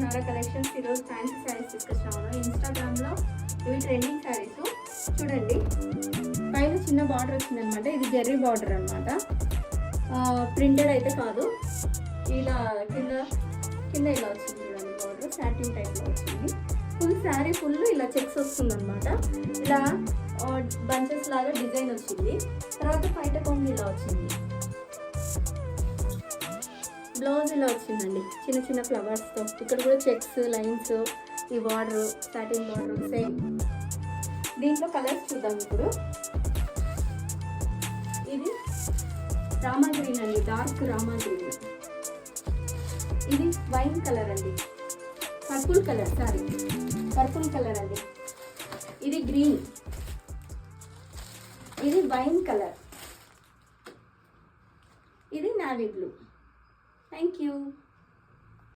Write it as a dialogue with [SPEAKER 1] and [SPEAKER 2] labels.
[SPEAKER 1] బాగున్నారా కలెక్షన్స్? ఈరోజు ఫ్యాన్సీ శారీస్ తీసుకొచ్చాము. ఇన్స్టాగ్రామ్లో ఇవి ట్రెండింగ్ శారీస్. చూడండి, పైన చిన్న బార్డర్ వచ్చిందనమాట. ఇది జెర్రీ బార్డర్ అనమాట. ప్రింటెడ్ అయితే కాదు. ఇలా కింద కింద ఇలా వచ్చింది చూడండి బార్డర్. సాటిన్ టైప్లో వచ్చింది. ఫుల్ శారీ ఫుల్ ఇలా చెక్స్ వస్తుందన్నమాట. ఇలా బంచెస్ లాగా డిజైన్ వచ్చింది. తర్వాత బయట కొంగు ఇలా వచ్చింది. బ్లౌజ్ ఇలా వచ్చిందండి, చిన్న చిన్న ఫ్లవర్స్తో. ఇక్కడ కూడా చెక్స్, లైన్స్, ఈ బార్డర్ సాటిన్ బార్డర్ సేమ్. దీంట్లో కలర్స్ చూద్దాం ఇప్పుడు. ఇది రామా గ్రీన్ అండి, డార్క్ రామా గ్రీన్. ఇది వైన్ కలర్ అండి, purple colour, sorry purple colour అండి. ఇది గ్రీన్, ఇది వైన్ కలర్, ఇది నావీ బ్లూ. Thank you.